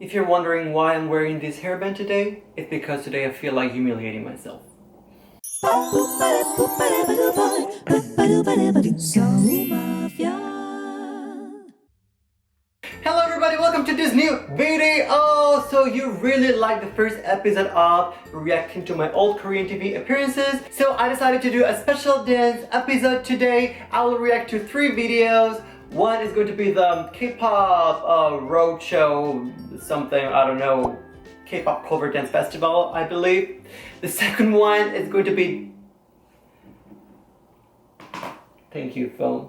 If you're wondering why I'm wearing this hairband today, it's because today I feel like humiliating myself. Hello everybody, welcome to this new video! So you really liked the first episode of reacting to my old Korean TV appearances, so I decided to do a special dance episode today. I will react to 3 videos. One is going to be the K-pop roadshow, something, I don't know, K-pop cover dance festival, I believe. The second one is going to be... Thank you, phone.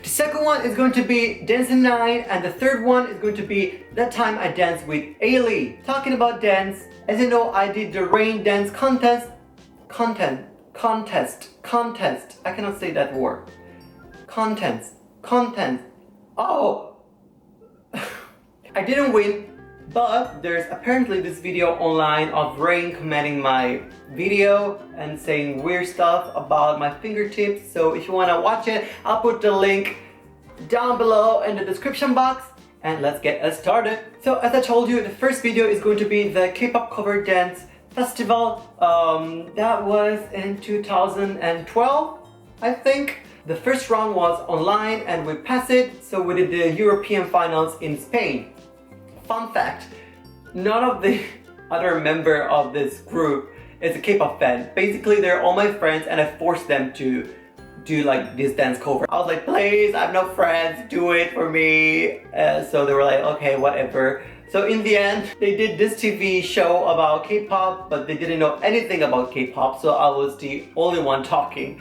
The second one is going to be Dancing Night, and the third one is going to be That Time I Danced with Ailee. Talking about dance, as you know, I did the rain dance contest. I cannot say that word. Content. Oh! I didn't win, but there's apparently this video online of Rain commenting my video and saying weird stuff about my fingertips. So if you want to watch it, I'll put the link down below in the description box. And let's get us started. So as I told you, the first video is going to be the K-pop cover dance festival. That was in 2012, I think. The first round was online and we passed it, so we did the European finals in Spain. Fun fact, none of the other member of this group is a K-pop fan. Basically, they're all my friends and I forced them to do like this dance cover. I was like, please, I have no friends, do it for me. So they were like, okay, whatever. So in the end, they did this TV show about K-pop, but they didn't know anything about K-pop, so I was the only one talking.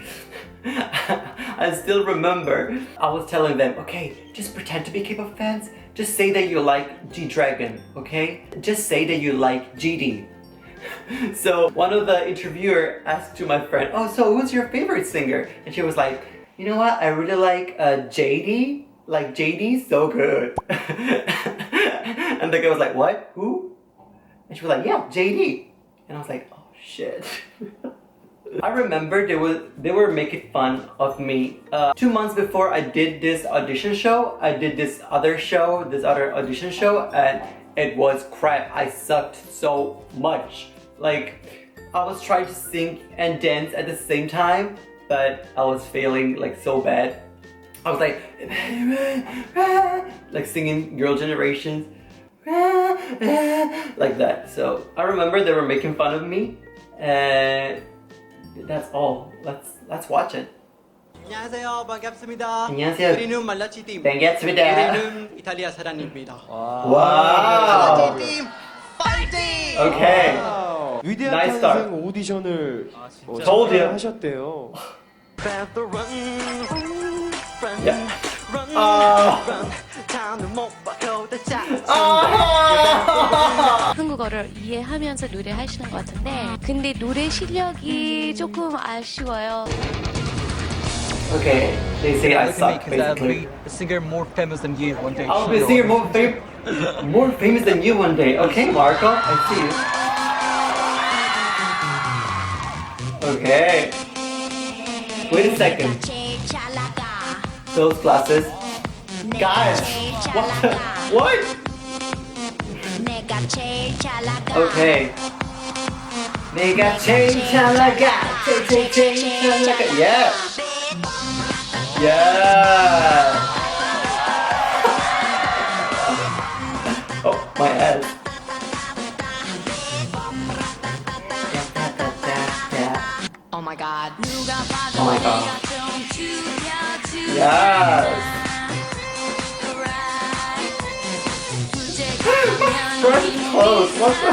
I still remember I was telling them, okay, just pretend to be K-pop fans. Just say that you like G-Dragon, okay? Just say that you like GD. So one of the interviewer asked to my friend, oh, so who's your favorite singer? And she was like, you know what? I really like JD. Like JD, so good. And the guy was like, what? Who? And she was like, yeah, JD. And I was like, oh shit. I remember they were making fun of me. 2 months before I did this audition show, I did this other audition show, and it was crap. I sucked so much. Like, I was trying to sing and dance at the same time, but I was failing like so bad. I was like singing Girl Generations, like that. So I remember they were making fun of me, and that's all. Let's watch it. 안녕하세요. 반갑습니다. 안녕하세요. 우리는 말라치 팀. 반갑습니다. 우리는 이탈리아 사람입니다. Wow. 말라치 팀 파이팅! Okay. 위대한 Nice 탄생 start. 오디션을 Told you. 하셨대요. Yeah. 한국어를 이해하면서 노래하시는 것 같은데 근데 노래 실력이 조금 아쉬워요. Okay, they say I suck, basically. a singer more famous than you one day. I'll be a singer more famous than you one day. Okay, Marco, I see you. Okay. Wait a second. Those glasses. Guys, what? Okay. 내가 제일 잘 나가. 제일 잘 나가. Yeah. Yeah. Oh, my ass. Oh my god. Oh my god. Yes. Fresh clothes. What the?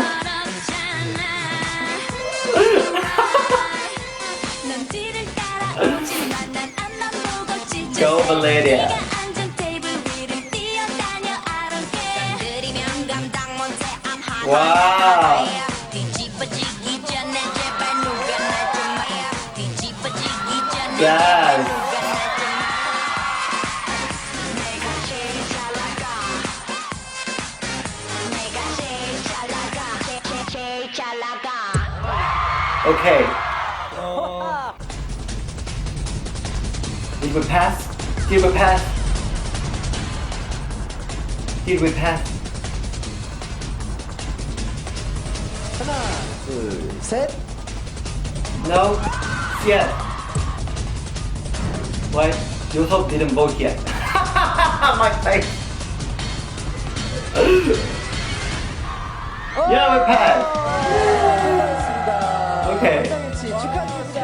Go, Valeria. Wow. Yes. Okay. Did we pass? Did we pass? Did we pass? 하나, 둘, 셋. No? Yes. What? Yusuf didn't vote yet. My face. Yeah, we passed. Okay. 축하드립니다.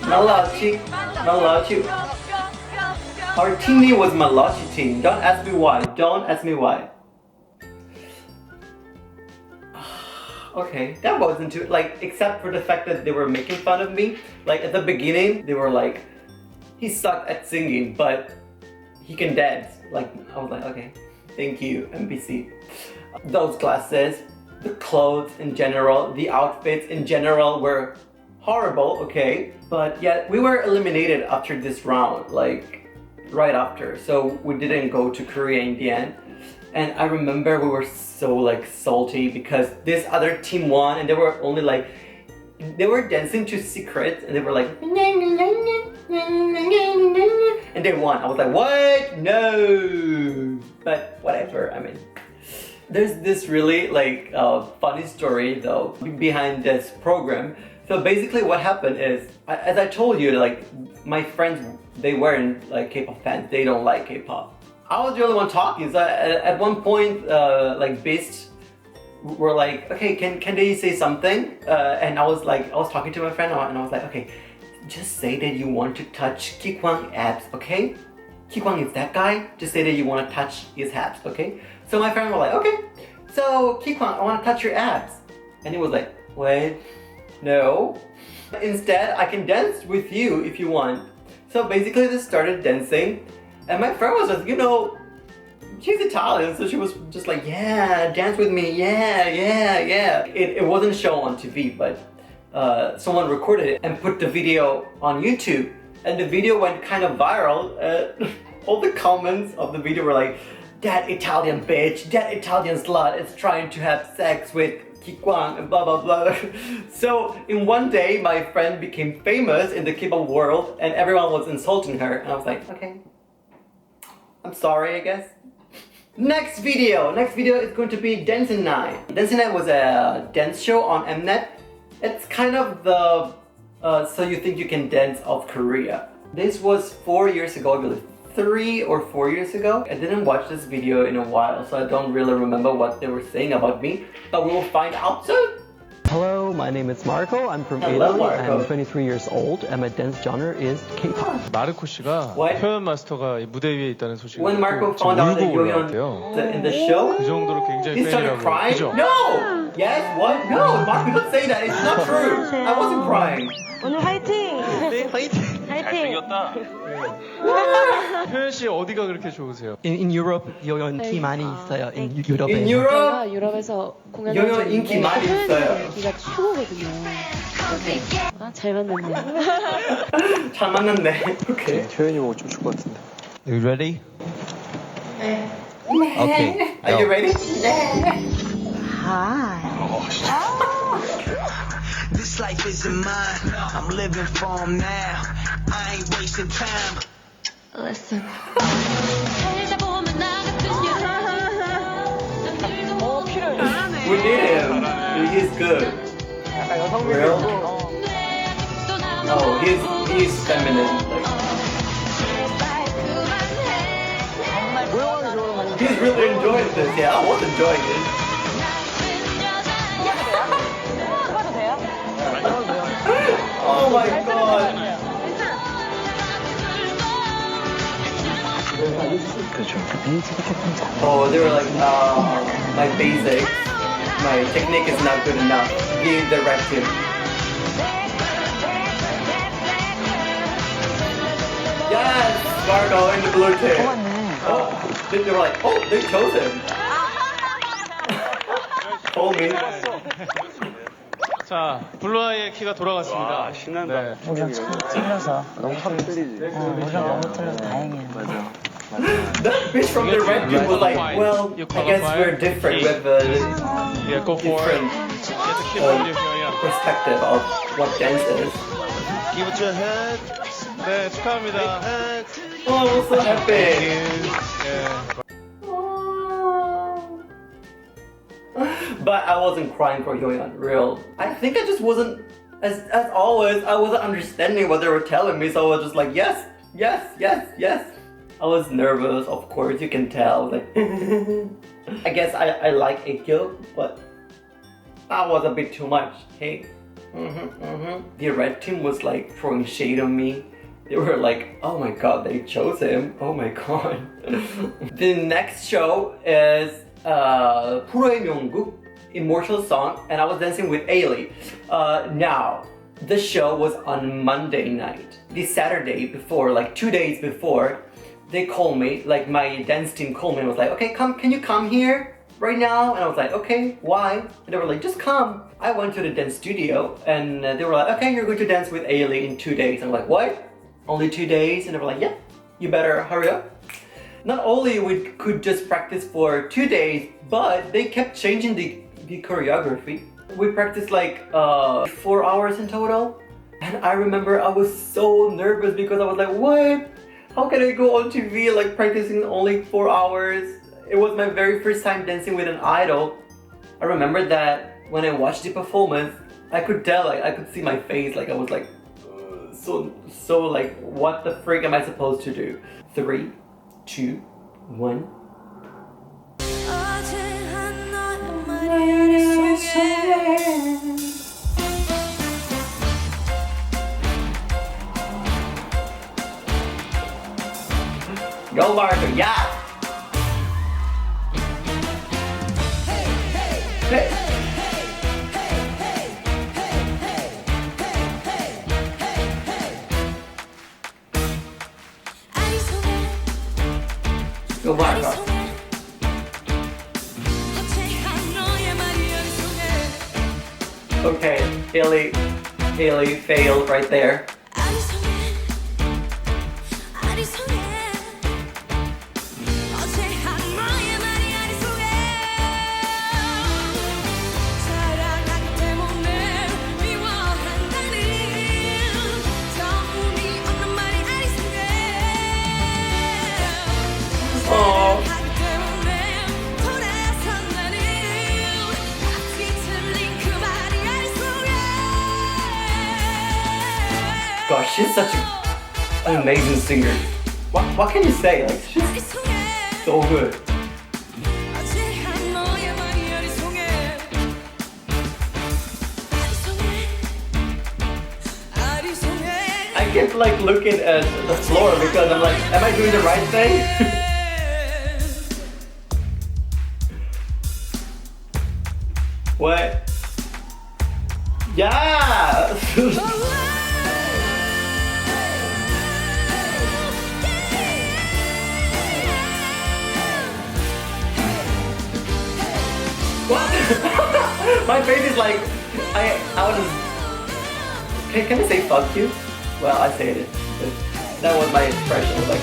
Malachi. Malachi. Our team name was Malachi team. Don't ask me why. Don't ask me why. Okay, that wasn't too, like, except for the fact that they were making fun of me. Like, at the beginning, they were like, he sucked at singing, but he can dance. Like, I was like, okay, thank you, NBC. Those glasses, the clothes in general, the outfits in general were horrible, okay? But yeah, we were eliminated after this round, like, right after. So we didn't go to Korea in the end. And I remember we were so like salty because this other team won and they were only like, they were dancing to Secret and they were like, and they won. I was like, what? No. But whatever, I mean. There's this really like funny story though behind this program. So basically what happened is, as I told you, like my friends, they weren't like K-pop fans. They don't like K-pop. I was the only one talking. So at one point, like Beast were like, okay, can they say something? And I was talking to my friend and I was like, okay, just say that you want to touch Kikwang's abs, okay? Kikwang is that guy. Just say that you want to touch his abs, okay? So my friend was like, okay. So Kikwang, I want to touch your abs. And he was like, wait, no. Instead, I can dance with you if you want. So basically, they started dancing. And my friend was just, you know, she's Italian, so she was just like, yeah, dance with me, yeah. It wasn't shown on TV, but someone recorded it and put the video on YouTube. And the video went kind of viral. All the comments of the video were like, that Italian bitch, that Italian slut is trying to have sex with Kikwang and blah blah blah. So in one day, my friend became famous in the K-pop world and everyone was insulting her. And I was like, okay. I'm sorry, I guess. Next video is going to be Dancing Night. Dancing Night was a dance show on Mnet. It's kind of the So You Think You Can Dance of Korea. This was 4 years ago, I believe. 3 or 4 years ago. I didn't watch this video in a while, so I don't really remember what they were saying about me. But we will find out soon. Hello, my name is Marco. I'm from Hello, Ailee. Marco. I'm 23 years old and my dance genre is K-pop. 마르코 씨가 What? 표현 마스터가 이 무대 위에 있다는 소식을 When Marco 듣고 found out that 울고 Hyoyeon 올라왔대요. in the show, 그 정도로 굉장히 he started 팬이라고. crying. 그죠? No! Yes? What? No, Marco, don't say that. It's not true. I wasn't crying. 오늘 화이팅! 화이팅! 표현 씨 어디가 그렇게 좋으세요? In Europe, Hyoyeon 인기 많이 있어요. In Europe. In Europe, 제가 유럽에서 공연한 Hyoyeon 적이 인기 있는데 많이 있어요. 표현이 인기가 최고거든요. 아, 잘 만났네요. 잘 만났네. Okay. 효연이 보고 좀 줄 것 같은데. You ready? Okay. Are you ready? This life isn't mine. I'm living for 'em now. I ain't wasting time. Listen. We need him. He's good. Real? No, he's feminine. Like. He's really enjoying this. Yeah, I was enjoying it. Oh my god. Oh, they were like, my basics, my technique is not good enough. Be directive. Yes, Marco in the blue team. Oh, they were like, oh, they chose him. Told me. 자, 블루아이의 키가 돌아갔습니다. 신난다. 네. 우리랑 틀려서 너무 탑 틀리지. 우리랑 너무 틀려서 다행이에요. 맞아. That bitch from the red team was like, well, I guess we're different with a Yeah, go for it. different You have to keep on your Hyoyeon. perspective of what dance is. Give it your head. 네, 축하합니다. Oh, I'm so happy. 예. But I wasn't crying for Hyoyeon, real. I think I just wasn't, as always, I wasn't understanding what they were telling me, so I was just like, yes, yes, yes, yes. I was nervous, of course, you can tell. Like, I guess I like Aikyo, but that was a bit too much, hey? The red team was like throwing shade on me. They were like, oh my god, they chose him. Oh my god. The next show is 프로의 명곡, Immortal Song, and I was dancing with Ailee. Now, the show was on Monday night. The Saturday before, like 2 days before, they called me, like my dance team called me and was like, okay, can you come here right now? And I was like, okay, why? And they were like, just come. I went to the dance studio and they were like, okay, you're going to dance with Ailee in 2 days. And I'm like, what? Only 2 days? And they were like, yeah, you better hurry up. Not only we could just practice for 2 days, but they kept changing the choreography. We practiced like 4 hours in total. And I remember I was so nervous because I was like, what? How can I go on TV like practicing only 4 hours? It was my very first time dancing with an idol. I remember that when I watched the performance, I could tell, like I could see my face, like I was like, so like, what the frick am I supposed to do? 3, 2, 1. Go Marco, yeah! Hey! Go Marco. Okay, Ailee failed right there. Gosh, she's such an amazing singer. What can you say? Like, she's so good. I kept like looking at the floor because I'm like, am I doing the right thing? What? Yeah! What? My face is like, I was. Can I say fuck you? Well, I said it. That was my expression. I was like.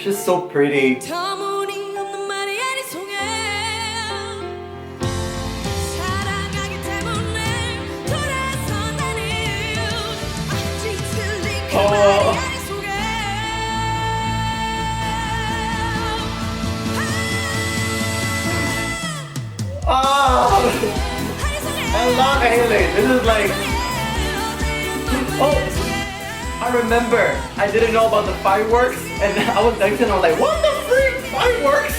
She's so pretty. Oh. I love Ailee. This is like. Oh, I remember. I didn't know about the fireworks, and I was dancing. And I was like, what the freak? Fireworks?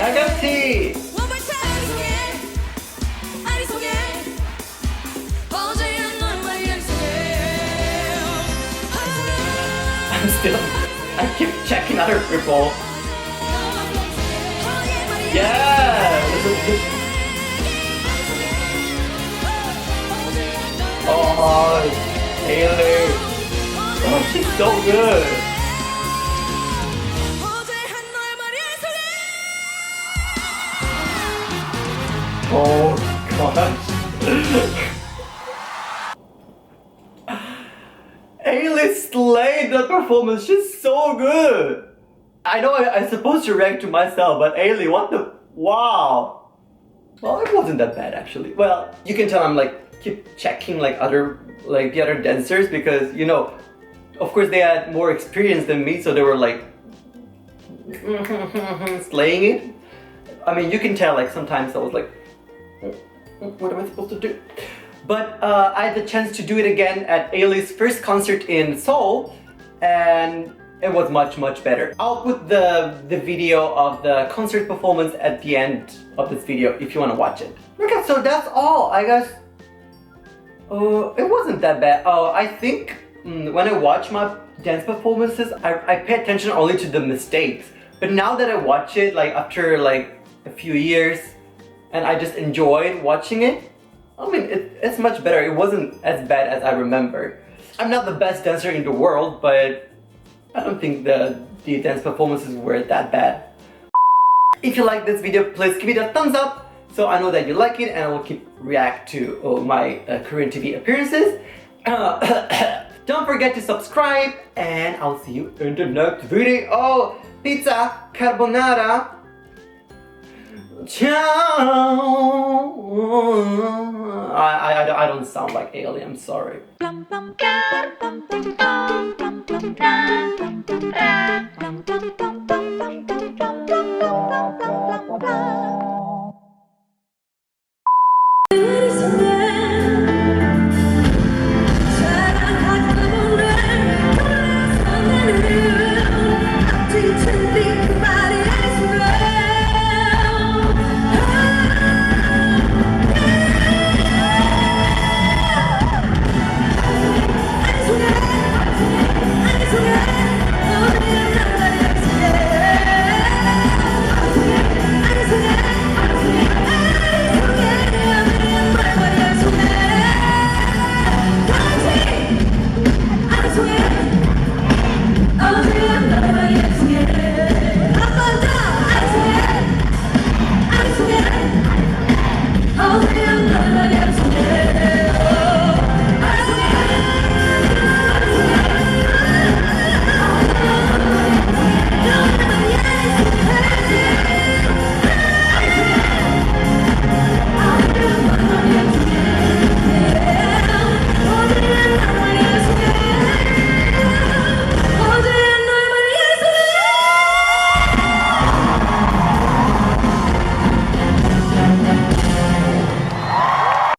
I got tea. I keep checking other people. Yeah! Oh, Ailee. Oh, she's so good. Oh, gosh. Ailee slayed that performance. She's so good. I know I'm supposed to react to myself, but Ailee, what the? Wow. Well, it wasn't that bad actually. Well, you can tell I'm like keep checking like the other dancers because you know, of course they had more experience than me, so they were like slaying it. I mean, you can tell like sometimes I was like, what am I supposed to do? But I had the chance to do it again at Ailee's first concert in Seoul, and it was much better. I'll put the video of the concert performance at the end of this video if you want to watch it. Okay, so that's all, I guess. It wasn't that bad. I think when I watch my dance performances, I pay attention only to the mistakes. But now that I watch it, like after like a few years, and I just enjoyed watching it, I mean, it's much better. It wasn't as bad as I remember. I'm not the best dancer in the world, but I don't think the dance performances were that bad. If you like this video, please give it a thumbs up so I know that you like it, and I will keep react to my Korean TV appearances. Don't forget to subscribe, and I'll see you in the next video. Oh, pizza carbonara. Ciao. I don't sound like Ailee, I'm sorry. Bum, bum, bum,